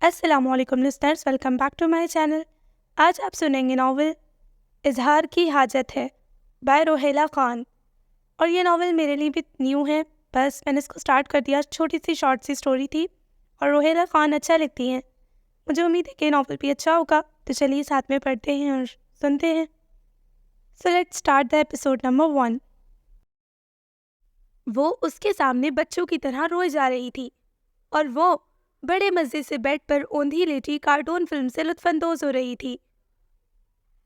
السلام علیکم listeners, welcome back to my channel. آج آپ سنیں گے ناول اظہار کی حاجت ہے بائی روہیلا خان، اور یہ ناول میرے لیے بھی نیو ہے، بس میں نے اس کو سٹارٹ کر دیا۔ چھوٹی سی شارٹ سی سٹوری تھی اور روہیلا خان اچھا لکھتی ہیں، مجھے امید ہے کہ ناول بھی اچھا ہوگا، تو چلیے ساتھ میں پڑھتے ہیں اور سنتے ہیں۔ So let start the episode number 1۔ وہ اس کے سامنے بچوں کی طرح روئے جا رہی تھی اور وہ بڑے مزے سے بیڈ پر اوندھی لیٹی کارٹون فلم سے لطف اندوز ہو رہی تھی۔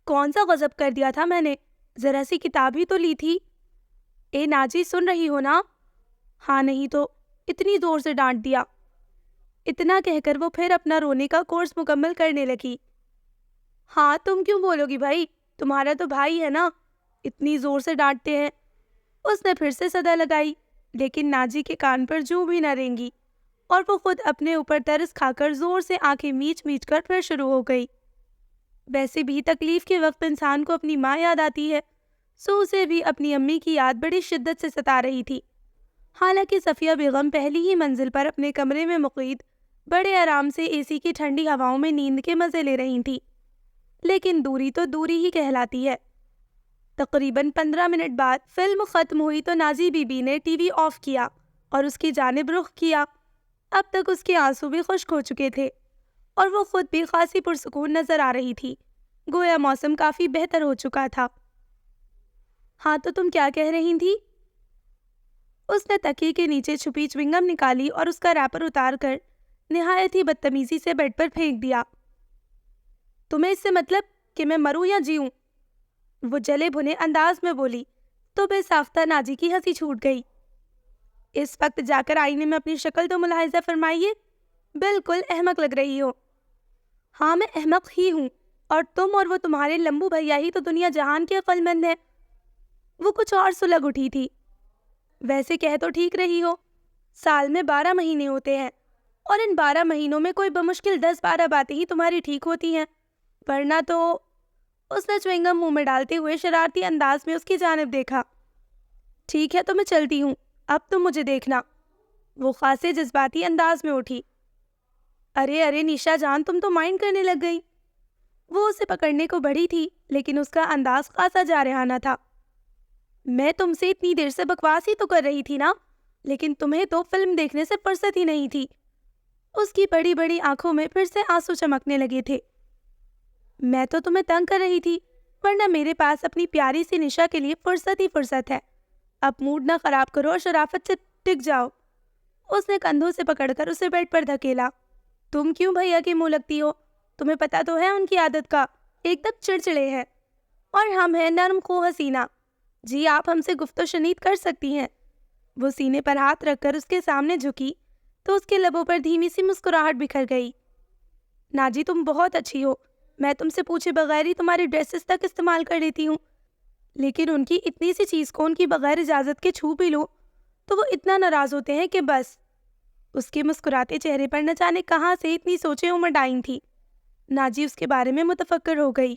کون سا غضب کر دیا تھا میں نے؟ ذرا سی کتاب ہی تو لی تھی۔ اے ناجی، سن رہی ہو نا؟ ہاں نہیں تو اتنی زور سے ڈانٹ دیا۔ اتنا کہہ کر وہ پھر اپنا رونے کا کورس مکمل کرنے لگی۔ ہاں تم کیوں بولو گی بھائی، تمہارا تو بھائی ہے نا، اتنی زور سے ڈانٹتے ہیں۔ اس نے پھر سے صدا لگائی، لیکن ناجی کے کان پر جوں بھی نہ رینگی، اور وہ خود اپنے اوپر ترس کھا کر زور سے آنکھیں میچ میچ کر پھر شروع ہو گئی۔ ویسے بھی تکلیف کے وقت انسان کو اپنی ماں یاد آتی ہے، سو اسے بھی اپنی امی کی یاد بڑی شدت سے ستا رہی تھی۔ حالانکہ صفیہ بیگم پہلی ہی منزل پر اپنے کمرے میں مقید بڑے آرام سے اے سی کی ٹھنڈی ہواؤں میں نیند کے مزے لے رہی تھی، لیکن دوری تو دوری ہی کہلاتی ہے۔ تقریباً 15 منٹ بعد فلم ختم ہوئی تو نازی بی بی نے ٹی وی آف کیا اور اس کی جانب رخ کیا۔ اب تک اس کے آنسو بھی خشک ہو چکے تھے اور وہ خود بھی خاصی پرسکون نظر آ رہی تھی، گویا موسم کافی بہتر ہو چکا تھا۔ ہاں تو تم کیا کہہ رہی تھی؟ اس نے تکیے کے نیچے چھپی چوئنگم نکالی اور اس کا ریپر اتار کر نہایت ہی بدتمیزی سے بیڈ پر پھینک دیا۔ تمہیں اس سے مطلب کہ میں مروں یا جیوں؟ وہ جلے بھنے انداز میں بولی تو بے ساختہ ناجی کی ہنسی چھوٹ گئی۔ اس وقت جا کر آئینے میں اپنی شکل تو ملاحظہ فرمائیے، بالکل احمق لگ رہی ہو۔ ہاں میں احمق ہی ہوں، اور تم اور وہ تمہارے لمبو بھیا ہی تو دنیا جہان کے عقل مند ہیں۔ وہ کچھ اور سلگ اٹھی تھی۔ ویسے کہہ تو ٹھیک رہی ہو، سال میں 12 مہینے ہوتے ہیں، اور ان 12 مہینوں میں کوئی بمشکل 10-12 باتیں ہی تمہاری ٹھیک ہوتی ہیں، ورنہ تو… اس نے چوئنگم منہ میں ڈالتے ہوئے شرارتی انداز میں اس کی جانب دیکھا۔ ٹھیک ہے تو میں چلتی ہوں، اب تم مجھے دیکھنا۔ وہ خاصے جذباتی انداز میں اٹھی۔ ارے نیشا جان، تم تو مائنڈ کرنے لگ گئی۔ وہ اسے پکڑنے کو بڑھی تھی، لیکن اس کا انداز خاصا جارحانہ تھا۔ میں تم سے اتنی دیر سے بکواس ہی تو کر رہی تھی نا، لیکن تمہیں تو فلم دیکھنے سے فرصت ہی نہیں تھی۔ اس کی بڑی بڑی آنکھوں میں پھر سے آنسو چمکنے لگے تھے۔ میں تو تمہیں تنگ کر رہی تھی، ورنہ میرے پاس اپنی پیاری سی نشا کے لیے فرصت ہی فرصت ہے۔ اب موڈ نہ خراب کرو اور شرافت سے ٹک جاؤ۔ اس نے کندھوں سے پکڑ کر اسے بیڈ پر دھکیلا۔ تم کیوں بھیا کے منہ لگتی ہو؟ تمہیں پتا تو ہے ان کی عادت کا، ایک دم چڑچڑے ہے، اور ہم ہیں نرم خو حسینہ۔ جی آپ ہم سے گفت و شنید کر سکتی ہیں۔ وہ سینے پر ہاتھ رکھ کر اس کے سامنے جھکی تو اس کے لبوں پر دھیمی سی مسکراہٹ بکھر گئی۔ ناجی تم بہت اچھی ہو، میں تم سے پوچھے بغیر ہی تمہاری ڈریسز تک استعمال کر لیتی ہوں، لیکن ان کی اتنی سی چیز کو ان کی بغیر اجازت کے چھو بھی لو تو وہ اتنا ناراض ہوتے ہیں کہ بس۔ اس کے مسکراتے چہرے پر نہ جانے کہاں سے اتنی سوچیں امڈ آئی تھی۔ ناجی اس کے بارے میں متفکر ہو گئی۔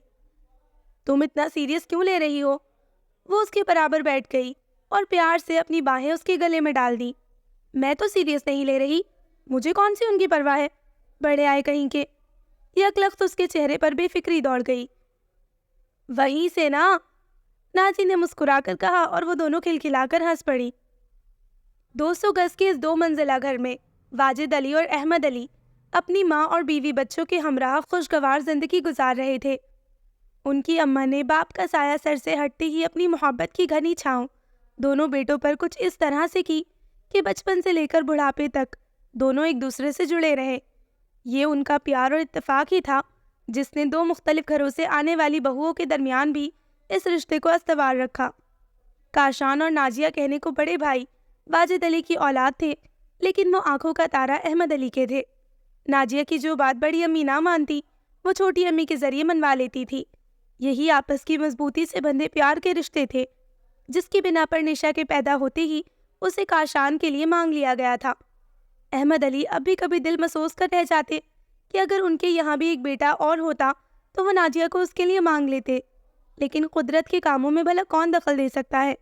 تم اتنا سیریس کیوں لے رہی ہو؟ وہ اس کے برابر بیٹھ گئی اور پیار سے اپنی باہیں اس کے گلے میں ڈال دی۔ میں تو سیریس نہیں لے رہی، مجھے کون سی ان کی پرواہ ہے، بڑے آئے کہیں کے۔ یک لخت اس کے چہرے پر بے فکری دوڑ گئی۔ وہیں سے نا، ناجی نے مسکرا کر کہا، اور وہ دونوں کھلکھلا کر ہنس پڑی۔ 200 گز کے اس 2 منزلہ گھر میں واجد علی اور احمد علی اپنی ماں اور بیوی بچوں کے ہمراہ خوشگوار زندگی گزار رہے تھے۔ ان کی اماں نے باپ کا سایہ سر سے ہٹتے ہی اپنی محبت کی گھنی چھاؤں دونوں بیٹوں پر کچھ اس طرح سے کی کہ بچپن سے لے کر بڑھاپے تک دونوں ایک دوسرے سے جڑے رہے۔ یہ ان کا پیار اور اتفاق ہی تھا جس نے 2 مختلف گھروں سے آنے والی بہوؤں کے درمیان بھی اس رشتے کو استوار رکھا۔ کاشان اور ناجیہ کہنے کو بڑے بھائی واجد علی کی اولاد تھے، لیکن وہ آنکھوں کا تارا احمد علی کے تھے۔ ناجیہ کی جو بات بڑی امی نہ مانتی، وہ چھوٹی امی کے ذریعے منوا لیتی تھی۔ یہی آپس کی مضبوطی سے بندھے پیار کے رشتے تھے، جس کی بنا پر نشا کے پیدا ہوتے ہی اسے کاشان کے لیے مانگ لیا گیا تھا۔ احمد علی اب بھی کبھی دل محسوس کر رہ جاتے کہ اگر ان کے یہاں بھی ایک بیٹا اور ہوتا تو وہ ناجیہ کو اس کے لیے مانگ لیتے، لیکن قدرت کے کاموں میں بھلا کون دخل دے سکتا ہے؟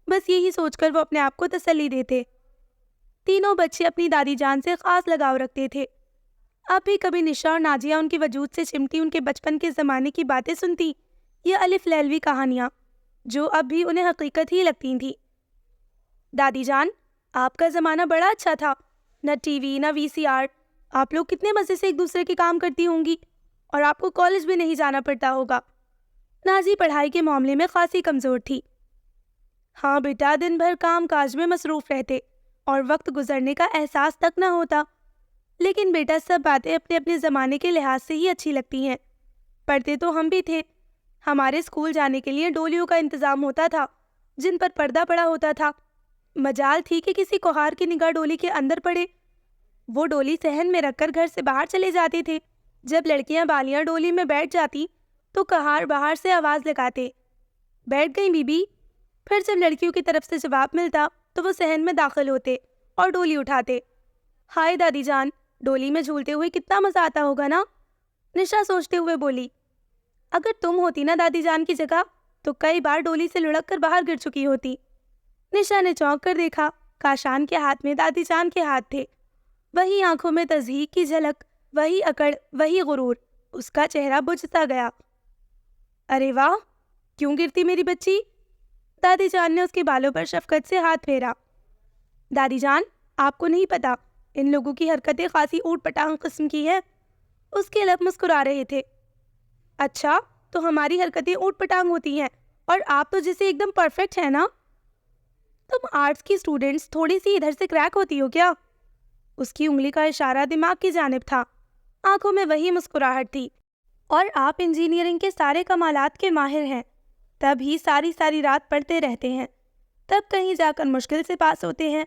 بس یہی سوچ کر وہ اپنے آپ کو تسلی دیتے۔ تینوں بچے اپنی دادی جان سے خاص لگاؤ رکھتے تھے۔ آپ بھی کبھی نشا اور نازیہ ان کے وجود سے چمٹی ان کے بچپن کے زمانے کی باتیں سنتی، یہ الف لیلوی کہانیاں جو اب بھی انہیں حقیقت ہی لگتی تھیں؟ دادی جان، آپ کا زمانہ بڑا اچھا تھا، نہ ٹی وی نہ VCR، آپ لوگ کتنے مزے سے ایک دوسرے کے کام کرتی ہوں گی، اور آپ کو کالج بھی نہیں جانا پڑتا ہوگا۔ نازی پڑھائی کے معاملے میں خاصی کمزور تھی۔ ہاں بیٹا، دن بھر کام کاج میں مصروف رہتے اور وقت گزرنے کا احساس تک نہ ہوتا۔ لیکن بیٹا، سب باتیں اپنے اپنے زمانے کے لحاظ سے ہی اچھی لگتی ہیں۔ پڑھتے تو ہم بھی تھے۔ ہمارے اسکول جانے کے لیے ڈولیوں کا انتظام ہوتا تھا جن پر پردہ پڑا ہوتا تھا۔ مجال تھی کہ کسی کہار کی نگاہ ڈولی کے اندر پڑے، وہ ڈولی صحن میں رکھ کر گھر سے باہر چلے جاتے تھے۔ جب لڑکیاں بالیاں ڈولی میں بیٹھ جاتی تو کہار باہر سے آواز لگاتے، بیٹھ گئی بی بی؟ پھر جب لڑکیوں کی طرف سے جواب ملتا تو وہ صحن میں داخل ہوتے اور ڈولی اٹھاتے۔ ہائے دادی جان، ڈولی میں جھولتے ہوئے کتنا مزہ آتا ہوگا نا؟ نشا سوچتے ہوئے بولی۔ اگر تم ہوتی نا دادی جان کی جگہ تو کئی بار ڈولی سے لڑک کر باہر گر چکی ہوتی۔ نشا نے چونک کر دیکھا، کاشان کے ہاتھ میں دادی جان کے ہاتھ تھے، وہی آنکھوں میں تضحیک کی جھلک، وہی اکڑ، وہی غرور۔ اس کا چہرہ بجھتا گیا۔ ارے واہ، کیوں گرتی میری بچی؟ دادی جان نے اس کے بالوں پر شفقت سے ہاتھ پھیرا۔ دادی جان، آپ کو نہیں پتا، ان لوگوں کی حرکتیں خاصی اوٹ پٹانگ قسم کی ہیں۔ اس کے لب مسکرا رہے تھے۔ اچھا، تو ہماری حرکتیں اوٹ پٹانگ ہوتی ہیں اور آپ تو جیسے ایک دم پرفیکٹ ہیں نا؟ تم آرٹس کی اسٹوڈنٹس تھوڑی سی ادھر سے کریک ہوتی ہو کیا؟ اس کی انگلی کا اشارہ دماغ کی جانب تھا، آنکھوں میں وہی مسکراہٹ تھی۔ اور آپ انجینئرنگ کے سارے کمالات کے ماہر ہیں، تب ہی ساری ساری رات پڑھتے رہتے ہیں، تب کہیں جا کر مشکل سے پاس ہوتے ہیں،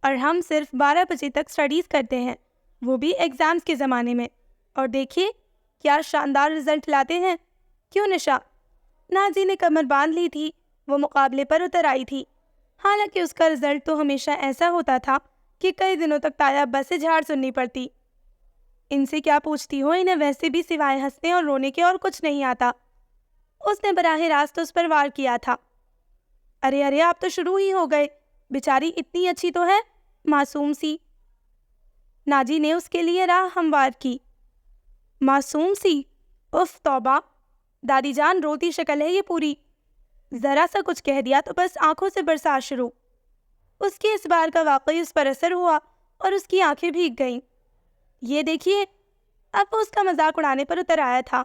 اور ہم صرف 12 بجے تک اسٹڈیز کرتے ہیں، وہ بھی ایگزامز کے زمانے میں، اور دیکھیے کیا شاندار رزلٹ لاتے ہیں۔ کیوں نشا؟ نازی نے کمر باندھ لی تھی، وہ مقابلے پر اتر آئی تھی۔ حالانکہ اس کا رزلٹ تو ہمیشہ ایسا ہوتا تھا کہ کئی دنوں تک تایا بس سے جھاڑ سننی پڑتی۔ ان سے کیا پوچھتی ہو، انہیں ویسے بھی سوائے ہنسنے اور رونے کے اور کچھ نہیں آتا۔ اس نے براہ راست اس پر وار کیا تھا۔ ارے ارے، آپ تو شروع ہی ہو گئے، بیچاری اتنی اچھی تو ہے، معصوم سی۔ ناجی نے اس کے لیے راہ ہموار کی۔ معصوم سی؟ اف توبہ، دادی جان روتی شکل ہے یہ پوری۔ ذرا سا کچھ کہہ دیا تو بس آنکھوں سے برسات شروع۔ اس کے اس بار کا واقعی اس پر اثر ہوا اور اس کی آنکھیں بھیگ گئیں۔ یہ دیکھیے، اب وہ اس کا مذاق اڑانے پر اتر آیا تھا۔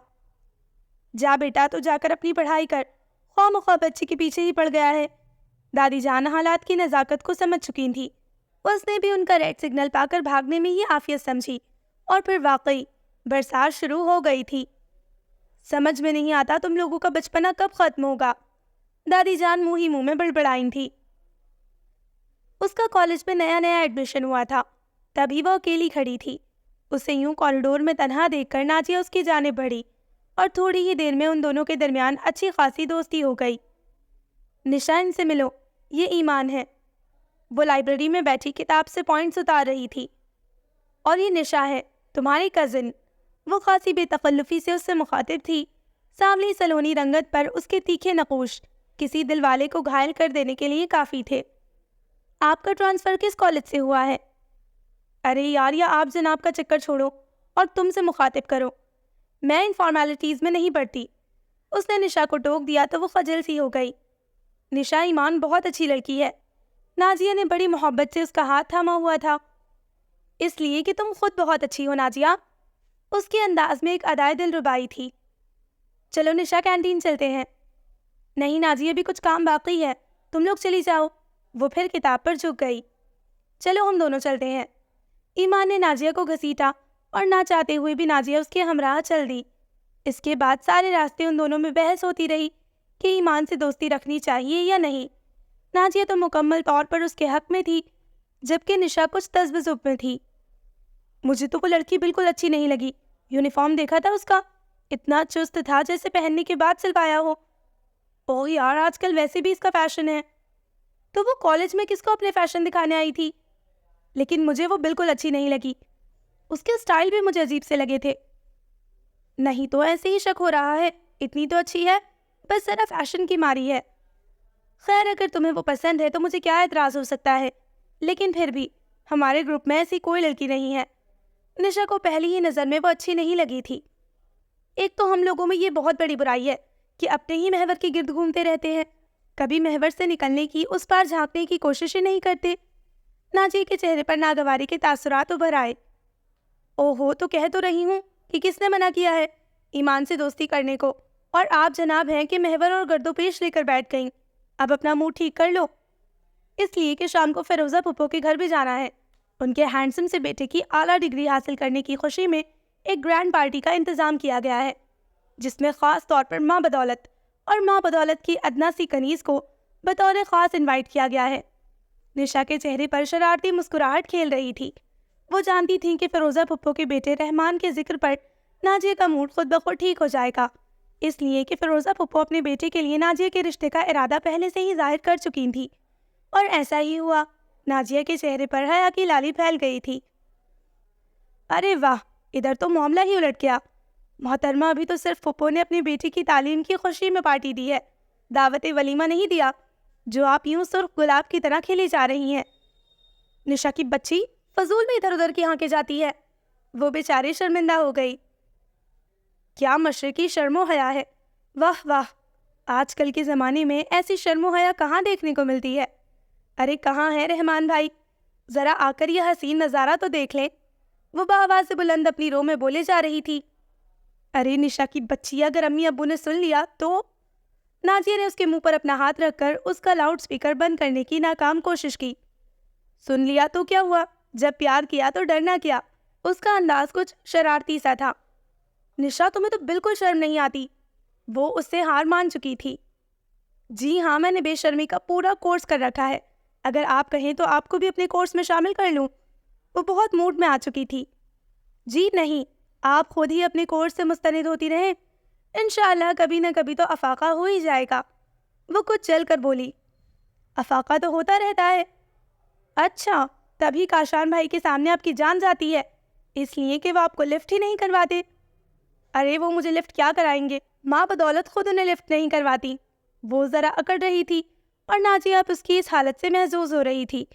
جا بیٹا، تو جا کر اپنی پڑھائی کر، خواہ مخواہ بچے کے پیچھے ہی پڑ گیا ہے۔ دادی جان حالات کی نزاکت کو سمجھ چکی تھی۔ اس نے بھی ان کا ریڈ سگنل پا کر بھاگنے میں ہی عافیت سمجھی، اور پھر واقعی برسات شروع ہو گئی تھی۔ سمجھ میں نہیں آتا تم لوگوں کا بچپنا کب ختم ہوگا، دادی جان منہ ہی منہ میں بڑبڑائیں تھی۔ اس کا کالج میں نیا نیا ایڈمیشن ہوا تھا، تبھی وہ اکیلی کھڑی تھی۔ اسے یوں کوریڈور میں تنہا دیکھ کر نازیہ اس کی جانب بڑھی، اور تھوڑی ہی دیر میں ان دونوں کے درمیان اچھی خاصی دوستی ہو گئی۔ نشا، ان سے ملو، یہ ایمان ہے۔ وہ لائبریری میں بیٹھی کتاب سے پوائنٹس اتار رہی تھی۔ اور یہ نشا ہے، تمہاری کزن۔ وہ خاصی بے تکلفی سے اس سے مخاطب تھی۔ سانولی سلونی رنگت پر اس کے تیکھے نقوش کسی دل والے کو گھائل کر دینے کے لیے کافی تھے۔ آپ کا ٹرانسفر کس کالج سے ہوا ہے؟ ارے یار، یا آپ جناب کا چکر چھوڑو اور تم سے مخاطب کرو، میں ان فارمیلٹیز میں نہیں پڑتی۔ اس نے نشا کو ٹوک دیا تو وہ خجل سی ہو گئی۔ نشا ایمان بہت اچھی لڑکی ہے۔ نازیہ نے بڑی محبت سے اس کا ہاتھ تھاما ہوا تھا۔ اس لیے کہ تم خود بہت اچھی ہو نازیہ۔ اس کے انداز میں ایک ادائے دل ربائی تھی۔ چلو نشا، کینٹین چلتے ہیں۔ نہیں نازیہ، بھی کچھ کام باقی ہے، تم لوگ چلی جاؤ۔ وہ پھر کتاب پر جھک گئی۔ چلو ہم دونوں چلتے ہیں۔ ایمان نے نازیہ کو گھسیٹا اور نہ چاہتے ہوئے بھی نازیہ اس کے ہمراہ چل دی۔ اس کے بعد سارے راستے ان دونوں میں بحث ہوتی رہی کہ ایمان سے دوستی رکھنی چاہیے یا نہیں۔ نازیہ تو مکمل طور پر اس کے حق میں تھی، جبکہ نشا کچھ تذبذب میں تھی۔ مجھے تو وہ لڑکی بالکل اچھی نہیں لگی۔ یونیفارم دیکھا تھا اس کا، اتنا چست تھا جیسے پہننے کے بعد سلوایا ہو۔ اوہ یار، آج کل ویسے بھی اس کا فیشن ہے۔ تو وہ کالج میں کس کو اپنے فیشن دکھانے آئی تھی؟ لیکن مجھے وہ بالکل اچھی نہیں لگی۔ اس کے سٹائل بھی مجھے عجیب سے لگے تھے۔ نہیں تو ایسے ہی شک ہو رہا ہے، اتنی تو اچھی ہے، بس ذرا فیشن کی ماری ہے۔ خیر، اگر تمہیں وہ پسند ہے تو مجھے کیا اعتراض ہو سکتا ہے، لیکن پھر بھی ہمارے گروپ میں ایسی کوئی لڑکی نہیں ہے۔ نشا کو پہلی ہی نظر میں وہ اچھی نہیں لگی تھی۔ ایک تو ہم لوگوں میں یہ بہت بڑی برائی ہے کہ اپنے ہی محور کے گرد گھومتے رہتے ہیں، کبھی محور سے نکلنے کی، اس پار جھانکنے کی کوشش ہی نہیں کرتے۔ ناجیہ کے چہرے پر ناگواری کے تاثرات ابھر آئے۔ اوہو، تو کہہ تو رہی ہوں کہ کس نے منع کیا ہے ایمان سے دوستی کرنے کو، اور آپ جناب ہیں کہ محور اور گرد و پیش لے کر بیٹھ گئیں۔ اب اپنا منہ ٹھیک کر لو۔ اس لیے کہ شام کو فیروزہ پھپھو کے گھر بھی جانا ہے۔ ان کے ہینڈسم سے بیٹے کی اعلیٰ ڈگری حاصل کرنے کی خوشی میں ایک گرینڈ پارٹی کا انتظام کیا گیا ہے، جس میں خاص طور پر ماں بدولت اور ماں بدولت کی ادنا سی کنیز کو بطور خاص انوائٹ کیا گیا ہے۔ نشا کے چہرے پر شرارتی مسکراہٹ کھیل رہی تھی۔ وہ جانتی تھیں کہ فیروزہ پھپھو کے بیٹے رحمان کے ذکر پر ناجیہ کا موڈ خود بخود ٹھیک ہو جائے گا، اس لیے کہ فیروزہ پھپھو اپنے بیٹے کے لیے ناجیہ کے رشتے کا ارادہ پہلے سے ہی ظاہر کر چکی تھی، اور ایسا ہی ہوا۔ ناجیہ کے چہرے پر حیا کی لالی پھیل گئی تھی۔ ارے واہ، ادھر تو معاملہ ہی الٹ گیا۔ محترمہ، ابھی تو صرف پھپھو نے اپنی بیٹی کی تعلیم کی خوشی میں پارٹی دی ہے، دعوت ولیمہ نہیں دیا، جو آپ یوں سرخ گلاب کی طرح کھلی جا رہی ہیں۔ نشا کی بچی فضول میں ادھر ادھر کی ہانکے جاتی ہے۔ وہ بیچاری شرمندہ ہو گئی۔ کیا مشرقی شرم و حیا ہے! واہ واہ، آج کل کے زمانے میں ایسی شرم و حیا کہاں دیکھنے کو ملتی ہے؟ ارے کہاں ہے رحمان بھائی؟ ذرا آ کر یہ حسین نظارہ تو دیکھ لیں۔ وہ بآواز بلند اپنی رو میں بولے جا رہی تھی۔ ارے نشا کی بچی، اگر امی ابو نے سن لیا تو… ناجیہ نے اس کے منہ پر اپنا ہاتھ رکھ کر اس کا لاؤڈ سپیکر بند کرنے کی ناکام کوشش کی۔ سن لیا تو کیا ہوا؟ جب پیار کیا تو ڈرنا کیا؟ اس کا انداز کچھ شرارتی سا تھا۔ نشا، تمہیں تو بالکل شرم نہیں آتی۔ وہ اس سے ہار مان چکی تھی۔ جی ہاں، میں نے بے شرمی کا پورا کورس کر رکھا ہے، اگر آپ کہیں تو آپ کو بھی اپنے کورس میں شامل کر لوں۔ وہ بہت موڈ میں آ چکی تھی۔ جی نہیں، آپ خود ہی اپنے کورس سے مستند ہوتی رہیں، انشاءاللہ کبھی نہ کبھی تو افاقہ ہو ہی جائے گا۔ وہ کچھ چل کر بولی۔ افاقہ تو ہوتا رہتا ہے۔ اچھا، تبھی کاشان بھائی کے سامنے آپ کی جان جاتی ہے، اس لیے کہ وہ آپ کو لفٹ ہی نہیں کرواتے۔ ارے وہ مجھے لفٹ کیا کرائیں گے؟ ماں بدولت خود انہیں لفٹ نہیں کرواتی۔ وہ ذرا اکڑ رہی تھی اور ناجیہ اب اس کی اس حالت سے محظوظ ہو رہی تھی۔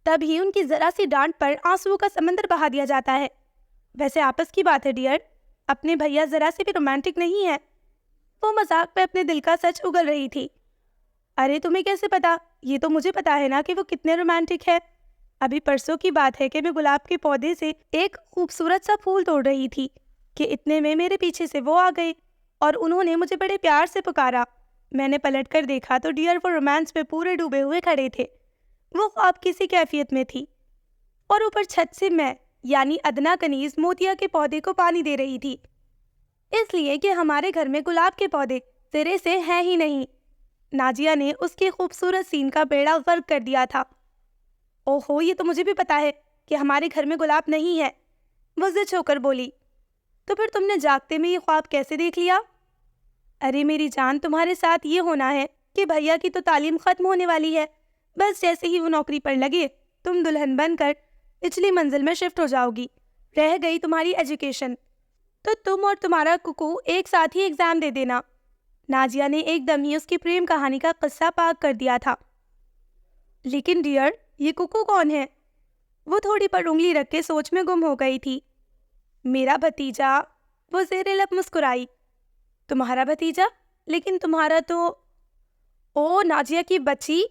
تبھی ان کی ذرا سی ڈانٹ پر آنسوؤں کا سمندر بہا دیا جاتا ہے۔ ویسے آپس کی بات ہے ڈیئر، اپنے بھیا ذرا سی بھی رومانٹک نہیں ہے۔ وہ مذاق پہ اپنے دل کا سچ اگل رہی تھی۔ ارے تمہیں کیسے پتا؟ یہ تو مجھے پتا ہے نا کہ وہ کتنے رومانٹک ہے۔ ابھی پرسوں کی بات ہے کہ میں گلاب کے پودے سے ایک خوبصورت سا پھول توڑ رہی تھی کہ اتنے میں میرے پیچھے سے وہ آ گئے اور انہوں نے مجھے بڑے پیار سے پکارا۔ میں نے پلٹ کر دیکھا تو ڈیئر وہ رومانس میں پورے ڈوبے ہوئے کھڑے تھے۔ وہ خواب کسی کیفیت میں تھی اور اوپر چھت سے میں یعنی ادنا کنیز موتیا کے پودے کو پانی دے رہی تھی، اس لیے کہ ہمارے گھر میں گلاب کے پودے سرے سے ہیں ہی نہیں۔ ناجیہ نے اس کے خوبصورت سین کا بیڑا غرق کر دیا تھا۔ اوہو، یہ تو مجھے بھی پتا ہے کہ ہمارے گھر میں گلاب نہیں ہے، وہ ضد ہو کر بولی۔ تو پھر تم نے جاگتے میں یہ خواب کیسے دیکھ لیا؟ ارے میری جان، تمہارے ساتھ یہ ہونا ہے کہ بھیا کی تو تعلیم ختم ہونے والی ہے، بس جیسے ہی وہ نوکری پر لگے تم دلہن بن کر پچھلی منزل میں شفٹ ہو جاؤ گی، رہ گئی تمہاری ایجوکیشن تو تم اور تمہارا ککو ایک ساتھ ہی ایگزام دے دینا۔ ناجیہ نے ایک دم ہی اس کی پریم کہانی کا قصہ پاک کر دیا تھا۔ لیکن ڈیئر، یہ ککو کون ہے؟ وہ تھوڑی پر انگلی رکھ کے سوچ میں گم ہو گئی تھی۔ میرا بھتیجا، وہ زیر لب مسکرائی۔ تمہارا بھتیجا؟ لیکن تمہارا تو… او ناجیہ کی بچی!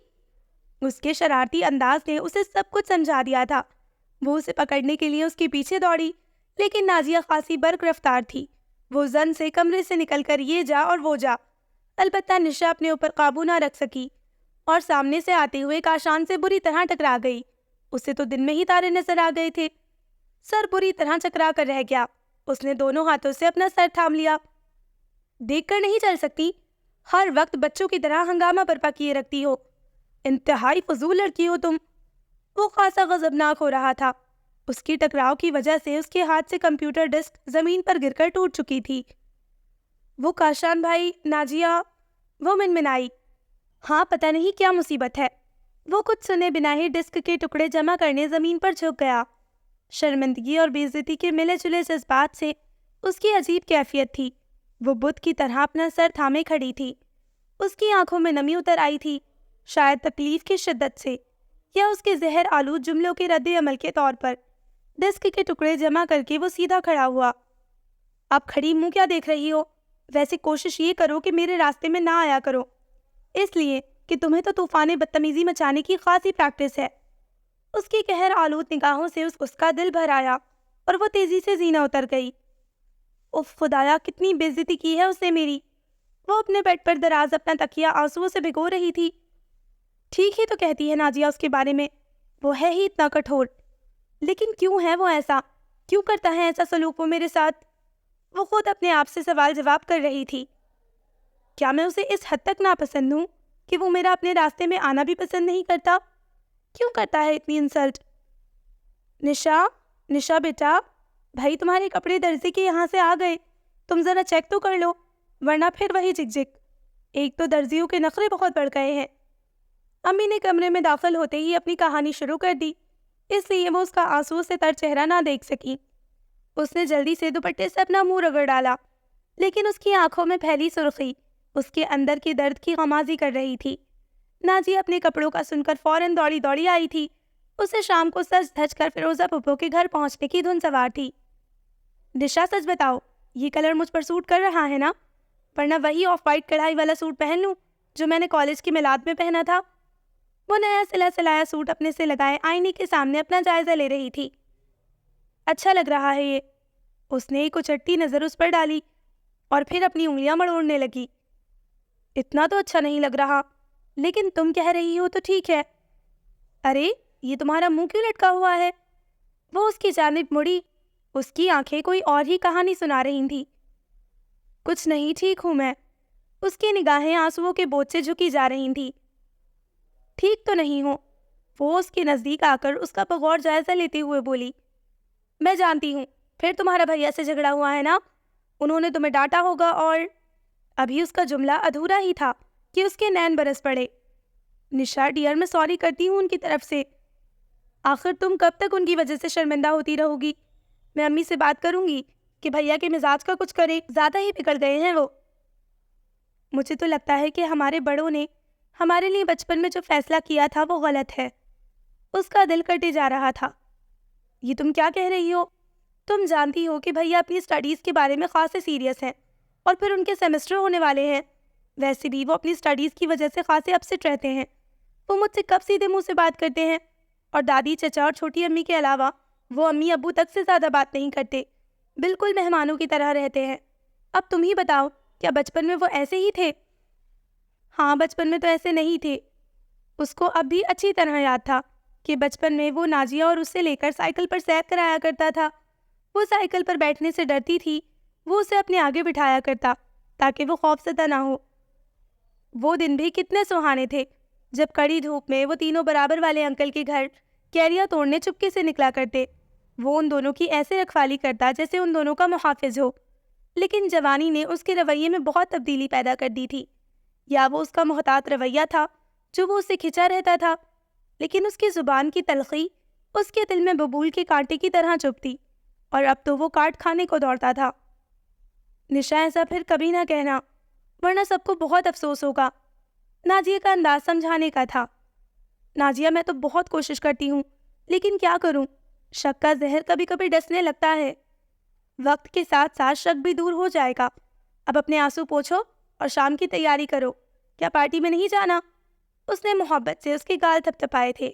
اس کے شرارتی انداز نے اسے سب کچھ سمجھا دیا تھا۔ وہ اسے پکڑنے کے لیے اس کے پیچھے دوڑی، لیکن ناجیہ خاصی برق رفتار تھی۔ وہ زن سے کمرے سے نکل کر یہ جا اور وہ جا، البتہ نشا اپنے اوپر قابو نہ رکھ سکی اور سامنے سے آتے ہوئے کاشان سے بری طرح ٹکرا گئی۔ اسے تو دن میں ہی تارے نظر آ گئے تھے۔ سر بری طرح چکرا کر رہ گیا۔ اس نے دونوں ہاتھوں سے اپنا سر تھام لیا۔ دیکھ کر نہیں چل سکتی؟ ہر وقت بچوں کی طرح ہنگامہ برپا کیے رکھتی ہو، انتہائی فضول لڑکی ہو تم۔ وہ خاصا غضبناک ہو رہا تھا۔ اس کی ٹکراؤ کی وجہ سے اس کے ہاتھ سے کمپیوٹر ڈسک زمین پر گر کر ٹوٹ چکی تھی۔ وہ کاشان بھائی… ناجیہ… وہ منمنائی۔ ہاں، پتہ نہیں کیا مصیبت ہے۔ وہ کچھ سنے بنا ہی ڈسک کے ٹکڑے جمع کرنے زمین پر جھک گیا۔ شرمندگی اور بے عزتی کے ملے جلے جذبات سے اس کی عجیب کیفیت تھی۔ وہ بت کی طرح اپنا سر تھامے کھڑی تھی۔ اس کی آنکھوں میں نمی اتر آئی تھی، شاید تکلیف کی شدت سے یا اس کے زہر آلود جملوں کے رد عمل کے طور پر۔ ڈسک کے ٹکڑے جمع کر کے وہ سیدھا کھڑا ہوا۔ اب کھڑی منہ کیا دیکھ رہی ہو؟ ویسے کوشش یہ کرو کہ میرے راستے میں نہ آیا کرو، اس لیے کہ تمہیں تو طوفان بدتمیزی مچانے کی خاصی پریکٹس ہے۔ اس کی قہر آلود نگاہوں سے اس کا دل بھر آیا اور وہ تیزی سے زینہ اتر گئی۔ اف خدایا، کتنی بے عزتی کی ہے اس نے میری۔ وہ اپنے بیڈ پر دراز اپنا تکیہ آنسوؤں سے بھگو رہی تھی۔ ٹھیک ہی تو کہتی ہے نازیہ اس کے بارے میں، وہ ہے ہی اتنا کٹھور، لیکن کیوں ہے وہ ایسا؟ کیوں کرتا ہے ایسا سلوک وہ میرے ساتھ؟ وہ خود اپنے آپ سے سوال جواب کر رہی تھی۔ کیا میں اسے اس حد تک ناپسند ہوں کہ وہ میرا اپنے راستے میں آنا بھی پسند نہیں کرتا؟ کیوں کرتا ہے اتنی انسلٹ؟ نشا بیٹا، بھائی تمہارے کپڑے درزی کے یہاں سے آ گئے، تم ذرا چیک تو کر لو، ورنہ پھر وہی جھک جھک۔ ایک تو درزیوں کے نخرے بہت بڑھ گئے ہیں۔ امی نے کمرے میں داخل ہوتے ہی اپنی کہانی شروع کر دی، اس لیے وہ اس کا آنسو سے تر چہرہ نہ دیکھ سکی۔ اس نے جلدی سے دوپٹے سے اپنا منہ رگڑ ڈالا، لیکن اس کی آنکھوں میں پھیلی سرخی اس کے اندر کے درد کی غمازی کر رہی تھی۔ نازیہ اپنے کپڑوں کا سن کر فوراً دوڑی دوڑی آئی تھی۔ اسے شام کو سج دھج کر فیروزہ پھپھو کے گھر پہنچنے کی دھن سوار تھی۔ دشا، سچ بتاؤ، یہ کلر مجھ پر سوٹ کر رہا ہے نا؟ ورنہ وہی آف وائٹ کڑھائی والا سوٹ پہن لوں جو میں نے کالج کی میلاد میں پہنا تھا۔ وہ نیا سلا سلایا سوٹ اپنے سے لگائے آئینے کے سامنے اپنا جائزہ لے رہی تھی۔ اچھا لگ رہا ہے یہ۔ اس نے ایک اچٹتی نظر اس پر ڈالی اور پھر اپنی انگلیاں مڑوڑنے لگی۔ اتنا تو اچھا نہیں لگ رہا، لیکن تم کہہ رہی ہو تو ٹھیک ہے۔ ارے، یہ تمہارا منہ کیوں لٹکا ہوا ہے؟ وہ اس کی جانب مڑی، اس کی آنکھیں کوئی اور ہی کہانی سنا رہی تھیں۔ کچھ نہیں، ٹھیک ہوں میں۔ اس کی نگاہیں آنسوؤں کے بوجھ سے جھکی جا رہی تھیں۔ ٹھیک تو نہیں ہوں؟ وہ اس کے نزدیک آ کر اس کا بغور جائزہ لیتے ہوئے بولی۔ میں جانتی ہوں، پھر تمہارا بھیا سے جھگڑا ہوا ہے نا؟ انہوں نے تمہیں ڈانٹا ہوگا اور… ابھی اس کا جملہ ادھورا ہی تھا کہ اس کے نین برس پڑے۔ نشا ڈیئر، میں سوری کرتی ہوں ان کی طرف سے۔ آخر تم کب تک ان کی وجہ سے شرمندہ ہوتی رہو گی؟ میں امی سے بات کروں گی کہ بھیا کے مزاج کا کچھ کرے، زیادہ ہی بگڑ گئے ہیں وہ۔ مجھے تو لگتا ہے کہ ہمارے بڑوں نے ہمارے لیے بچپن میں جو فیصلہ کیا تھا وہ غلط ہے۔ اس کا دل کٹے جا رہا تھا۔ یہ تم کیا کہہ رہی ہو؟ تم جانتی ہو کہ بھیا اپنی اسٹڈیز کے بارے میں خاصے سیریس ہیں، اور پھر ان کے سیمسٹر ہونے والے ہیں۔ ویسے بھی وہ اپنی اسٹڈیز کی وجہ سے خاصے اپسٹ رہتے ہیں۔ وہ مجھ سے کب سیدھے منہ سے بات کرتے ہیں، اور دادی، چچا اور چھوٹی امی کے علاوہ وہ امی ابو تک سے زیادہ بات نہیں کرتے، بالکل مہمانوں کی طرح رہتے ہیں۔ اب تم ہی بتاؤ، کیا بچپن میں وہ ایسے ہی تھے؟ ہاں، بچپن میں تو ایسے نہیں تھے۔ اس کو اب بھی اچھی طرح یاد تھا کہ بچپن میں وہ نازیہ اور اس سے لے کر سائیکل پر سیر کرایا کرتا تھا۔ وہ سائیکل پر بیٹھنے سے ڈرتی تھی، وہ اسے اپنے آگے بٹھایا کرتا تاکہ وہ خوفزدہ نہ ہو۔ وہ دن بھی کتنے سہانے تھے جب کڑی دھوپ میں وہ تینوں برابر والے انکل کے گھر کیریاں توڑنے چپکے سے نکلا کرتے۔ وہ ان دونوں کی ایسے رکھوالی کرتا جیسے ان دونوں کا محافظ ہو، لیکن جوانی نے اس کے رویے میں بہت تبدیلی پیدا کر دی تھی۔ یا وہ اس کا محتاط رویہ تھا جو وہ اس سے کھنچا رہتا تھا، لیکن اس کی زبان کی تلخی اس کے دل میں ببول کے کانٹے کی طرح چبھتی، اور اب تو وہ کاٹ کھانے کو دوڑتا تھا۔ نشا، ایسا پھر کبھی نہ کہنا، ورنہ سب کو بہت افسوس ہوگا۔ نازیہ کا انداز سمجھانے کا تھا۔ نازیہ، میں تو بہت کوشش کرتی ہوں، لیکن کیا کروں، شک کا زہر کبھی کبھی ڈسنے لگتا ہے۔ وقت کے ساتھ ساتھ شک بھی دور ہو جائے گا۔ اب اپنے آنسو پوچھو اور شام کی تیاری کرو۔ کیا پارٹی میں نہیں جانا؟ اس نے محبت سے اس کے گال تھپتھپائے تھے۔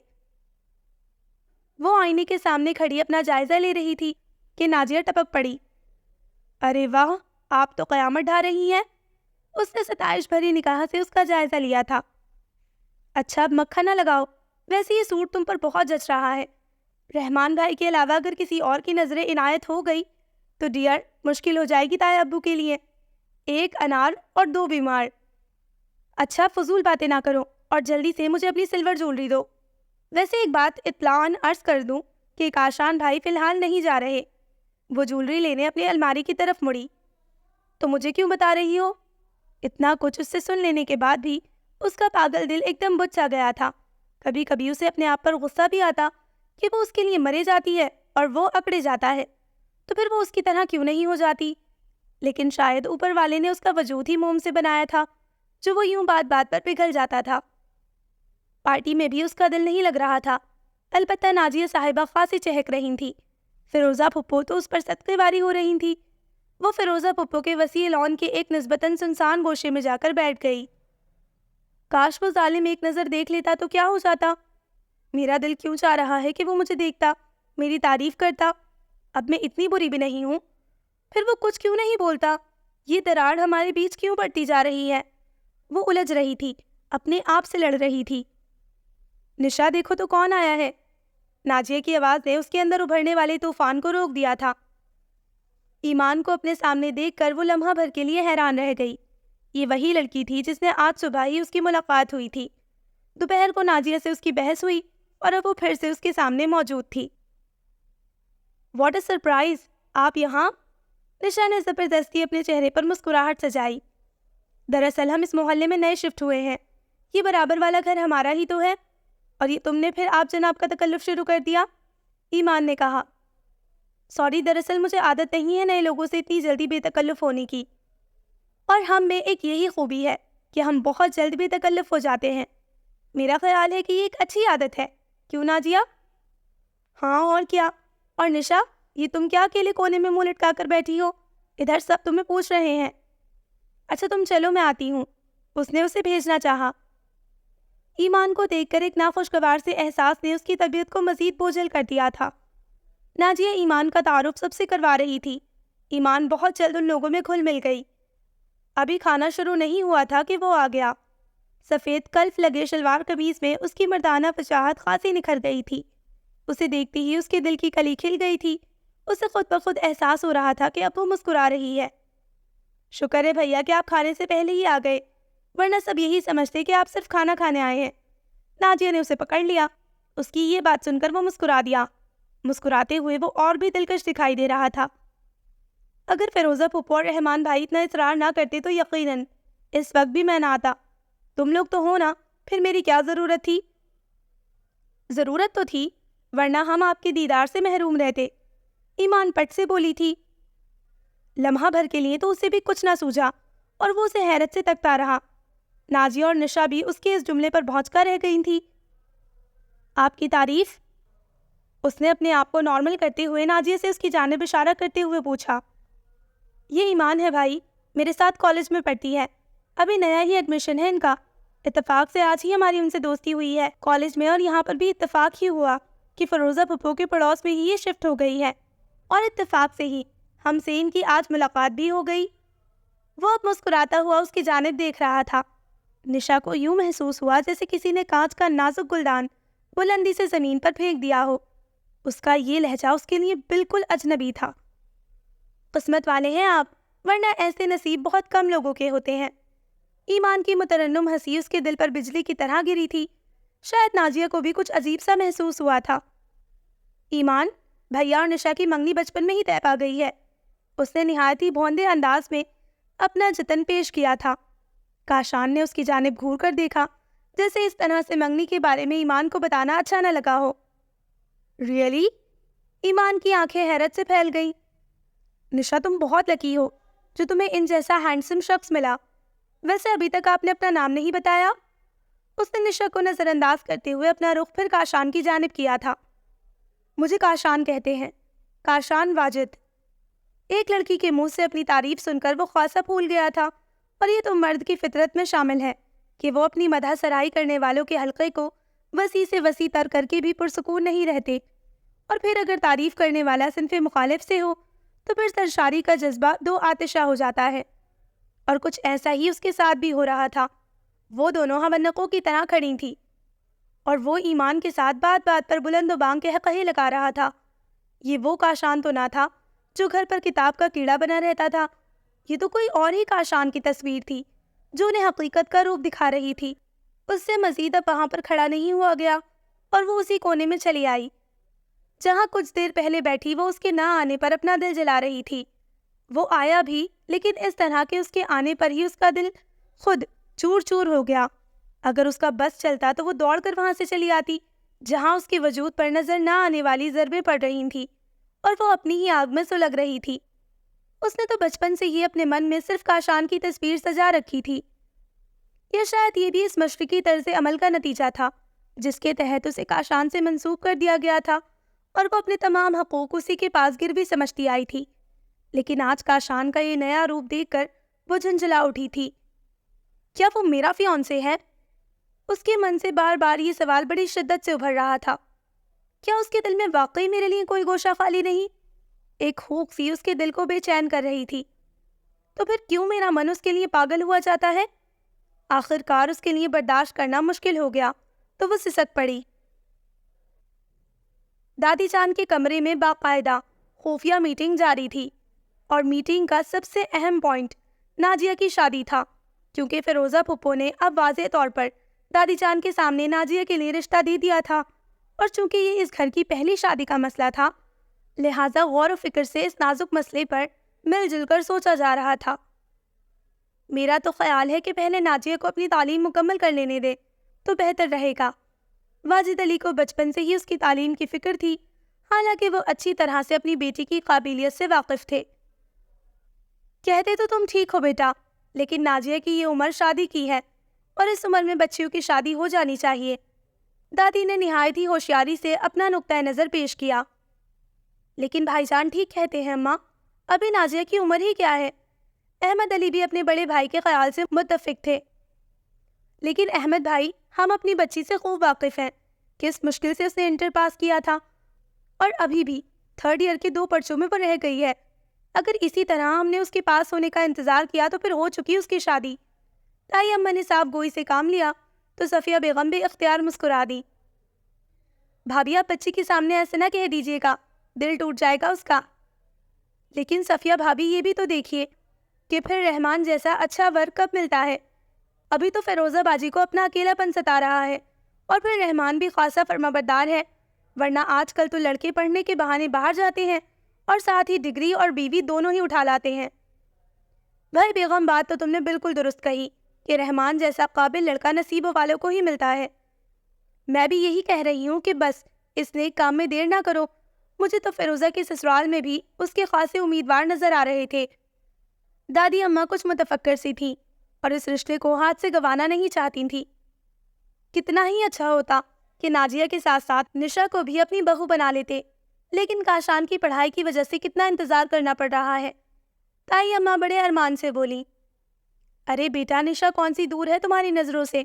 وہ آئینے کے سامنے کھڑی اپنا جائزہ لے رہی تھی کہ نازیہ ٹپک پڑی۔ ارے واہ، آپ تو قیامت ڈھا رہی ہیں۔ اس نے ستائش بھری نگاہ سے اس کا جائزہ لیا تھا۔ اچھا، اب مکھن نہ لگاؤ، ویسے یہ سوٹ تم پر بہت جچ رہا ہے۔ رحمان بھائی کے علاوہ اگر کسی اور کی نظر عنایت ہو گئی تو ڈیئر مشکل ہو جائے گی تایا ابو کے لیے۔ ایک انار اور دو بیمار۔ اچھا، فضول باتیں نہ کرو اور جلدی سے مجھے اپنی سلور جولری دو۔ ویسے ایک بات اطلاعاً عرض کر دوں کہ کاشان بھائی فی الحال نہیں جا رہے۔ وہ جولری لینے اپنی الماری کی طرف مڑی۔ تو مجھے کیوں بتا رہی ہو؟ اتنا کچھ اس سے سن لینے کے بعد بھی اس کا پاگل دل ایک دم بجھ سا گیا تھا۔ کبھی کبھی اسے اپنے آپ پر غصہ بھی آتا کہ وہ اس کے لیے مرے جاتی ہے اور وہ اکڑے جاتا ہے، تو پھر وہ اس کی طرح کیوں نہیں ہو جاتی؟ لیکن شاید اوپر والے نے اس کا وجود ہی موم سے بنایا تھا جو وہ یوں بات بات پر پگھل جاتا تھا۔ پارٹی میں بھی اس کا دل نہیں لگ رہا تھا، البتہ نازیہ صاحبہ خاصی چہک رہی تھی۔ فیروزہ پھپھو تو اس پر صدقے واری ہو رہی تھی۔ وہ فیروزہ پھپھو کے وسیع لان کے ایک نسبتاً سنسان گوشے میں جا کر بیٹھ گئی۔ کاش وہ ظالم ایک نظر دیکھ لیتا تو کیا ہو جاتا؟ میرا دل کیوں چاہ رہا ہے کہ وہ مجھے دیکھتا، میری تعریف کرتا۔ اب میں اتنی بری بھی نہیں ہوں۔ پھر وہ کچھ کیوں نہیں بولتا؟ یہ دراڑ ہمارے بیچ کیوں بڑھتی جا رہی ہے؟ وہ الجھ رہی تھی، اپنے آپ سے لڑ رہی تھی۔ نشا دیکھو تو کون آیا ہے؟ ناجیہ کی آواز نے اس کے اندر ابھرنے والے طوفان کو روک دیا تھا۔ ایمان کو اپنے سامنے دیکھ کر وہ لمحہ بھر کے لیے حیران رہ گئی۔ یہ وہی لڑکی تھی جس نے آج صبح ہی اس کی ملاقات ہوئی تھی۔ دوپہر کو ناجیہ سے اس کی بحث ہوئی اور اب وہ پھر سے اس کے سامنے موجود تھی۔ What a surprise! آپ یہاں؟ نشا نے زبردستی اپنے چہرے پر مسکراہٹ سجائی۔ دراصل ہم اس محلے میں نئے شفٹ ہوئے ہیں۔ یہ برابر والا گھر ہمارا ہی تو ہے، اور یہ تم نے پھر آپ جناب کا تکلف شروع کر دیا، ایمان نے کہا۔ سوری، دراصل مجھے عادت نہیں ہے نئے لوگوں سے اتنی جلدی بے تکلف ہونے کی، اور ہم میں ایک یہی خوبی ہے کہ ہم بہت جلد بے تکلف ہو جاتے ہیں۔ میرا خیال ہے کہ یہ ایک اچھی عادت ہے، کیوں ناجیہ؟ ہاں اور کیا۔ اور نشا، یہ تم کیا اکیلے کونے میں منہ لٹکا کر بیٹھی ہو؟ ادھر سب تمہیں پوچھ رہے ہیں۔ اچھا تم چلو، میں آتی ہوں، اس نے اسے بھیجنا چاہا۔ ایمان کو دیکھ کر ایک ناخوشگوار سے احساس نے اس کی طبیعت کو مزید بوجھل کر دیا تھا۔ ناجیہ ایمان کا تعارف سب سے کروا رہی تھی۔ ایمان بہت جلد ان لوگوں میں گھل مل گئی۔ ابھی کھانا شروع نہیں ہوا تھا کہ وہ آ گیا۔ سفید کلف لگے شلوار قمیض میں اس کی مردانہ فصاحت خاصی نکھر گئی تھی۔ اسے دیکھتے ہی اس کے دل کی کلی کھل گئی تھی۔ اسے خود بخود احساس ہو رہا تھا کہ اب وہ مسکرا رہی ہے۔ شکر ہے بھیا کہ آپ کھانے سے پہلے ہی آ گئے، ورنہ سب یہی سمجھتے کہ آپ صرف کھانا کھانے آئے ہیں۔ ناجیہ نے اسے پکڑ لیا۔ اس کی یہ بات سن کر وہ مسکرا دیا۔ مسکراتے ہوئے وہ اور بھی دلکش دکھائی دے رہا تھا۔ اگر فیروزہ پھپھو اور رحمان بھائی اتنا اصرار نہ کرتے تو یقیناً اس وقت بھی میں نہ آتا۔ تم لوگ تو ہو نا، پھر میری کیا ضرورت تھی؟ ضرورت تو تھی، ورنہ ہم آپ کے دیدار سے محروم رہتے، ایمان پٹ سے بولی تھی۔ لمحہ بھر کے لیے تو اسے بھی کچھ نہ سوجھا اور وہ اسے حیرت سے تکتا رہا۔ ناجیہ اور نشا بھی اس کے اس جملے پر بھونچکا رہ گئی تھی۔ آپ کی تعریف؟ اس نے اپنے آپ کو نارمل کرتے ہوئے ناجیہ سے اس کی جانب اشارہ کرتے ہوئے پوچھا۔ یہ ایمان ہے بھائی، میرے ساتھ کالج میں پڑھتی ہے، ابھی نیا ہی ایڈمیشن ہے ان کا۔ اتفاق سے آج ہی ہماری ان سے دوستی ہوئی ہے کالج میں، اور یہاں پر بھی اتفاق ہی ہوا کہ فیروزہ پھپھو کے پڑوس میں ہی یہ شفٹ ہو گئی ہے، اور اتفاق سے ہی ہم سے ان کی آج ملاقات بھی ہو گئی۔ وہ اب مسکراتا ہوا اس کی جانب دیکھ رہا تھا۔ نشا کو یوں محسوس ہوا جیسے کسی نے کانچ کا نازک گلدان بلندی سے زمین پر پھینک دیا ہو۔ اس کا یہ لہجہ اس کے لیے بالکل اجنبی تھا۔ قسمت والے ہیں آپ، ورنہ ایسے نصیب بہت کم لوگوں کے ہوتے ہیں۔ ایمان کی مترنم ہنسی اس کے دل پر بجلی کی طرح گری تھی۔ شاید ناجیہ کو بھی کچھ عجیب سا محسوس ہوا تھا۔ ایمان، بھیا اور نشا کی منگنی بچپن میں ہی طے پا گئی ہے، اس نے نہایت ہی بھوندے انداز میں اپنا جتن پیش کیا تھا۔ کاشان نے اس کی جانب گھور کر دیکھا، جیسے اس طرح سے منگنی کے بارے میں ایمان کو بتانا اچھا نہ لگا ہو۔ ریئلی؟ ایمان کی آنکھیں حیرت سے پھیل گئیں۔ نشا تم بہت لکی ہو جو تمہیں ان جیسا ہینڈسم شخص ملا۔ ویسے ابھی تک آپ نے اپنا نام نہیں بتایا۔ اس نے نشا کو نظر انداز کرتے ہوئے اپنا رخ پھر کاشان کی جانب کیا تھا۔ مجھے کاشان کہتے ہیں، کاشان واجد۔ ایک لڑکی کے منہ سے اپنی تعریف سن کر وہ خاصا پھول گیا تھا، اور یہ تو مرد کی فطرت میں شامل ہے کہ وہ اپنی مدح سرائی کرنے والوں کے حلقے کو وسیع سے وسیع تر کر کے بھی پرسکون نہیں رہتے، اور پھر اگر تعریف کرنے والا صنف مخالف سے ہو تو پھر سرشاری کا جذبہ دو آتشہ ہو جاتا ہے۔ اور کچھ ایسا ہی اس کے ساتھ بھی ہو رہا تھا۔ وہ دونوں ہونقوں کی طرح کھڑی تھی، اور وہ ایمان کے ساتھ بات بات پر بلند و بانگ قہقہے لگا رہا تھا۔ یہ وہ کاشان تو نہ تھا جو گھر پر کتاب کا کیڑا بنا رہتا تھا، یہ تو کوئی اور ہی کاشان کی تصویر تھی جو انہیں حقیقت کا روپ دکھا رہی تھی۔ اس سے مزید اب وہاں پر کھڑا نہیں ہوا گیا، اور وہ اسی کونے میں چلی آئی جہاں کچھ دیر پہلے بیٹھی وہ اس کے نہ آنے پر اپنا دل جلا رہی تھی۔ وہ آیا بھی، لیکن اس طرح کہ اس کے آنے پر ہی اس کا دل خود چور چور ہو گیا۔ اگر اس کا بس چلتا تو وہ دوڑ کر وہاں سے چلی آتی جہاں اس کے وجود پر نظر نہ آنے والی ضربیں پڑ رہی تھیں، اور وہ اپنی ہی آگ میں سلگ رہی تھی۔ اس نے تو بچپن سے ہی اپنے من میں صرف کاشان کی تصویر سجا رکھی تھی، یا شاید یہ بھی اس مشرقی طرز عمل کا نتیجہ تھا جس کے تحت اسے کاشان سے منسوب کر دیا گیا تھا، اور وہ اپنے تمام حقوق اسی کے پاس گروی سمجھتی آئی تھی، لیکن آج کاشان کا یہ نیا روپ دیکھ کر وہ جھنجھلا اٹھی تھی۔ کیا وہ میرا فیانسے ہے؟ اس کے من سے بار بار یہ سوال بڑی شدت سے ابھر رہا تھا۔ کیا اس کے دل میں واقعی میرے لیے کوئی گوشہ خالی نہیں؟ ایک ہوک سی اس کے دل کو بے چین کر رہی تھی۔ تو پھر کیوں میرا من اس کے لیے پاگل ہوا جاتا ہے؟ آخر کار اس کے لیے برداشت کرنا مشکل ہو گیا تو وہ سسک پڑی۔ دادی جان کے کمرے میں باقاعدہ خفیہ میٹنگ جاری تھی، اور میٹنگ کا سب سے اہم پوائنٹ ناجیہ کی شادی تھا، کیونکہ فیروزہ پھپھو نے اب واضح طور پر دادی جان کے سامنے ناجیہ کے لیے رشتہ دے دیا تھا، اور چونکہ یہ اس گھر کی پہلی شادی کا مسئلہ تھا، لہٰذا غور و فکر سے اس نازک مسئلے پر مل جل کر سوچا جا رہا تھا۔ میرا تو خیال ہے کہ پہلے ناجیہ کو اپنی تعلیم مکمل کر لینے دے تو بہتر رہے گا۔ واجد علی کو بچپن سے ہی اس کی تعلیم کی فکر تھی، حالانکہ وہ اچھی طرح سے اپنی بیٹی کی قابلیت سے واقف تھے۔ کہتے تو تم ٹھیک ہو بیٹا، لیکن ناجیہ کی یہ عمر شادی کی ہے، اور اس عمر میں بچیوں کی شادی ہو جانی چاہیے۔ دادی نے نہایت ہی ہوشیاری سے اپنا نقطۂ نظر پیش کیا۔ لیکن بھائی جان ٹھیک کہتے ہیں اماں، ابھی ناجیہ کی عمر ہی کیا ہے؟ احمد علی بھی اپنے بڑے بھائی کے خیال سے متفق تھے۔ لیکن احمد بھائی، ہم اپنی بچی سے خوب واقف ہیں، کس مشکل سے اس نے انٹر پاس کیا تھا، اور ابھی بھی 3rd ایئر کے 2 پرچوں میں وہ رہ گئی ہے۔ اگر اسی طرح ہم نے اس کے پاس ہونے کا انتظار کیا تو پھر ہو چکی اس کی شادی۔ تائی اماں نے صاحب گوئی سے کام لیا تو صفیہ بیگم بھی اختیار مسکرا دی۔ بھابھی، آپ بچی کے سامنے ایسے نہ کہہ دیجیے گا، دل ٹوٹ جائے گا اس کا۔ لیکن صفیہ بھابھی، یہ بھی تو دیکھیے کہ پھر رحمان جیسا اچھا ور کب ملتا ہے۔ ابھی تو فیروزہ باجی کو اپنا اکیلا پن ستا رہا ہے، اور پھر رحمان بھی خاصا فرمانبردار ہے، ورنہ آج کل تو لڑکے پڑھنے کے بہانے باہر جاتے ہیں اور ساتھ ہی ڈگری اور بیوی دونوں ہی اٹھا لاتے ہیں۔ بھائی بیگم، بات تو تم نے بالکل درست کہی کہ رحمان جیسا قابل لڑکا نصیب والوں کو ہی ملتا ہے۔ میں بھی یہی کہہ رہی ہوں کہ بس اس نیک کام میں دیر نہ کرو۔ مجھے تو فیروزہ کے سسرال میں بھی اس کے خاصے امیدوار نظر آ رہے تھے۔ دادی اماں کچھ متفکر سی تھیں اور اس رشتے کو ہاتھ سے گنوانا نہیں چاہتی تھیں۔ کتنا ہی اچھا ہوتا کہ ناجیہ کے ساتھ ساتھ نشا کو بھی اپنی بہو بنا لیتے، لیکن کاشان کی پڑھائی کی وجہ سے کتنا انتظار کرنا پڑ رہا ہے۔ تائی اماں بڑے ارمان سے بولی، ارے بیٹا، نشا کون سی دور ہے تمہاری نظروں سے؟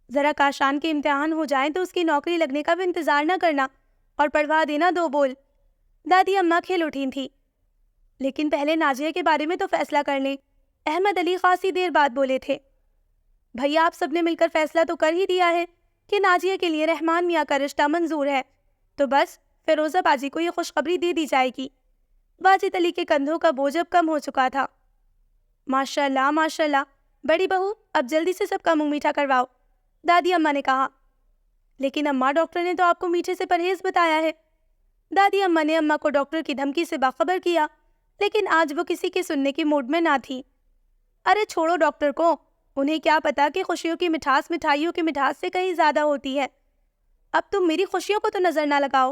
ذرا کاشان کے امتحان ہو جائیں تو اس کی نوکری لگنے کا بھی انتظار نہ کرنا، اور پڑھوا دینا 2 بول۔ دادی اماں کھل اٹھی تھیں۔ لیکن پہلے ناجیہ کے بارے میں تو فیصلہ کر لیں۔ احمد علی خاصی دیر بعد بولے تھے۔ بھیا، آپ سب نے مل کر فیصلہ تو کر ہی دیا ہے کہ ناجیہ کے لیے رحمان میاں کا رشتہ منظور ہے، تو بس فیروزہ باجی کو یہ خوشخبری دے دی جائے گی۔ واجد علی کے کندھوں کا بوجھ اب کم ہو چکا تھا۔ ماشاءاللہ ماشاءاللہ، بڑی بہو، اب جلدی سے سب کا منہ میٹھا کرواؤ، دادی اماں نے کہا۔ لیکن اماں، ڈاکٹر نے تو آپ کو میٹھے سے پرہیز بتایا ہے۔ دادی اماں نے اماں کو ڈاکٹر کی دھمکی سے باخبر کیا، لیکن آج وہ کسی کے سننے کی موڈ میں نہ تھی۔ ارے چھوڑو ڈاکٹر کو، انہیں کیا پتا کہ خوشیوں کی مٹھاس مٹھائیوں کی مٹھاس سے کہیں زیادہ ہوتی ہے۔ اب تم میری خوشیوں کو تو نظر نہ لگاؤ۔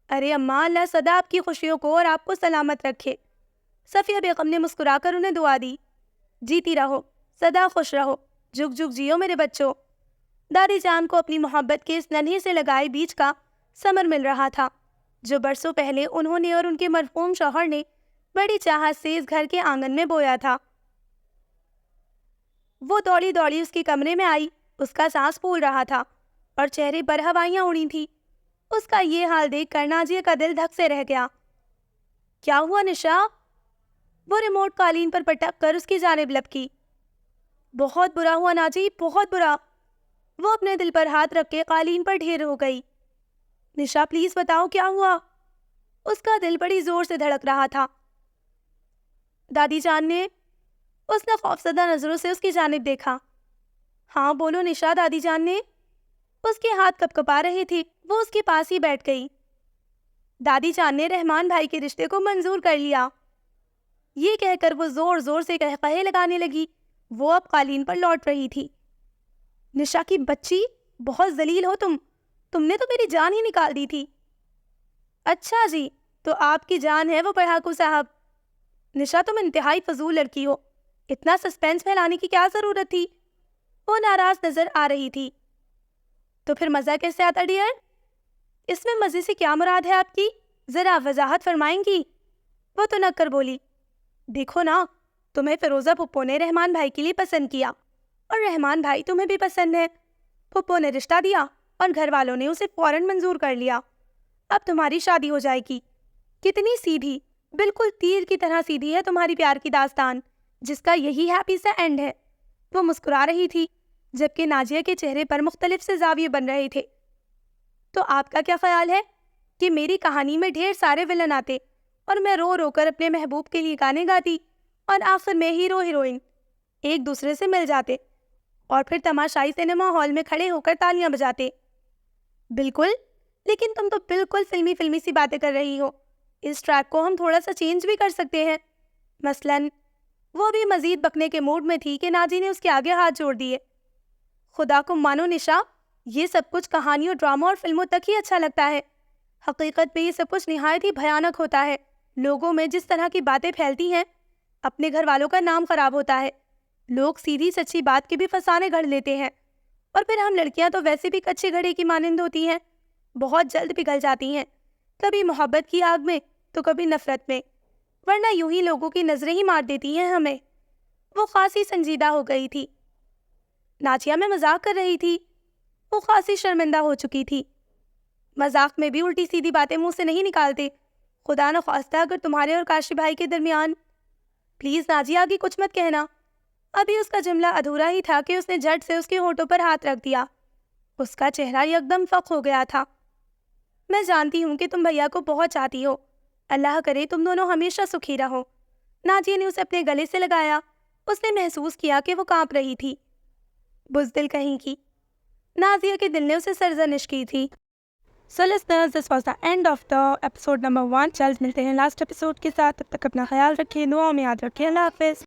ارے اماں، اللہ سدا آپ کی خوشیوں کو اور آپ کو سلامت رکھے۔ صفیہ بیگم نے مسکرا کر انہیں دعا دی۔ جیتی رہو، سدا خوش رہو، جگ جگ جیو میرے بچوں۔ دادی جان کو اپنی محبت کے اس ننھے سے لگائے بیج کا ثمر مل رہا تھا، جو برسوں پہلے انہوں نے اور ان کے مرحوم شوہر نے بڑی چاہت سے اس گھر کے آنگن میں بویا تھا۔ وہ دوڑی دوڑی اس کے کمرے میں آئی، اس کا سانس پھول رہا تھا اور چہرے پر ہوائیاں اڑی تھیں۔ اس کا یہ حال دیکھ کر ناجیہ کا دل دھک سے رہ گیا۔ کیا ہوا نشا؟ وہ ریموٹ قالین پر پٹک کر اس کی جانب لپکی۔ بہت برا ہوا ناجی، بہت برا۔ وہ اپنے دل پر ہاتھ رکھ کے قالین پر ڈھیر ہو گئی۔ نشا پلیز بتاؤ کیا ہوا؟ اس کا دل بڑی زور سے دھڑک رہا تھا۔ دادی جان نے، اس نے خوفزدہ نظروں سے اس کی جانب دیکھا۔ ہاں بولو نشا، دادی جان نے۔ اس کے ہاتھ کپ کپا رہے تھے، وہ اس کے پاس ہی بیٹھ گئی۔ دادی جان نے رحمان بھائی کے رشتے کو منظور کر لیا۔ یہ کہہ کر وہ زور زور سے قہقہے لگانے لگی۔ وہ اب قالین پر لوٹ رہی تھی۔ نشا کی بچی، بہت ذلیل ہو تم نے تو میری جان ہی نکال دی تھی۔ اچھا جی، تو آپ کی جان ہے وہ پڑھاکو صاحب۔ نشا، تم انتہائی فضول لڑکی ہو، اتنا سسپینس پھیلانے کی کیا ضرورت تھی؟ وہ ناراض نظر آ رہی تھی۔ تو پھر مزہ کیسے آتا ڈیئر؟ اس میں مزے سے کیا مراد ہے آپ کی؟ ذرا وضاحت فرمائیں گی؟ وہ تو نک کر بولی، دیکھو نا، تمہیں فیروزہ پھپھو نے رحمان بھائی کے لیے پسند کیا اور رحمان بھائی تمہیں بھی پسند ہے. پھپھو نے رشتہ دیا اور گھر والوں نے اسے فوراً منظور کر لیا. اب تمہاری شادی ہو جائے گی. کتنی سیدھی، بالکل تیر کی طرح سیدھی ہے تمہاری پیار کی داستان، جس کا یہی ہیپی سا اینڈ ہے. وہ مسکرا رہی تھی جبکہ نازیہ کے چہرے پر مختلف سے زاویے بن رہے تھے. تو آپ کا کیا خیال ہے کہ میری کہانی میں ڈھیر سارے ولن آتے اور میں رو رو کر اپنے محبوب کے لیے گانے گاتی اور آخر میں ہیرو ہیروئن ایک دوسرے سے مل جاتے اور پھر تماشائی سنیما ہال میں کھڑے ہو کر تالیاں بجاتے؟ بالکل، لیکن تم تو بالکل فلمی سی باتیں کر رہی ہو. اس ٹریک کو ہم تھوڑا سا چینج بھی کر سکتے ہیں. مثلاً وہ بھی مزید بکنے کے موڈ میں تھی کہ ناجی نے اس کے آگے ہاتھ جوڑ دیے. خدا کو مانو نشا، یہ سب کچھ کہانیوں، ڈراموں اور فلموں تک ہی اچھا لگتا ہے. حقیقت میں یہ سب کچھ نہایت ہی بھیانک ہوتا ہے. لوگوں میں جس طرح کی باتیں پھیلتی ہیں، اپنے گھر والوں کا نام خراب ہوتا ہے. لوگ سیدھی سچی بات کے بھی فسانے گھڑ لیتے ہیں، اور پھر ہم لڑکیاں تو ویسے بھی کچے گھڑے کی مانند ہوتی ہیں، بہت جلد پگھل جاتی ہیں، کبھی محبت کی آگ میں تو کبھی نفرت میں، ورنہ یوں ہی لوگوں کی نظریں ہی مار دیتی ہیں ہمیں. وہ خاصی سنجیدہ ہو گئی تھی. ناچیا میں مذاق کر رہی تھی. وہ خاصی شرمندہ ہو چکی تھی. مذاق میں بھی الٹی سیدھی باتیں منہ سے نہیں نکالتے. خدا نہ خواستہ اگر تمہارے اور کاشی بھائی کے درمیان. پلیز ناجیہ آگے کچھ مت کہنا. ابھی اس کا جملہ ادھورا ہی تھا کہ اس نے جھٹ سے اس کے ہونٹوں پر ہاتھ رکھ دیا. اس کا چہرہ یکدم فق ہو گیا تھا. میں جانتی ہوں کہ تم بھیا کو بہت چاہتی ہو. اللہ کرے تم دونوں ہمیشہ سکھی رہو. ناجیہ نے اسے اپنے گلے سے لگایا. اس نے محسوس کیا کہ وہ کانپ رہی تھی. بزدل کہیں کی. نازیہ کے دل نے اسے سرزنش کی تھی. So listeners, this was the end of the episode number 1. جلد ملتے ہیں لاسٹ ایپیسوڈ کے ساتھ. تب تک اپنا خیال رکھیں، دعاؤں میں یاد رکھیں. اللہ حافظ.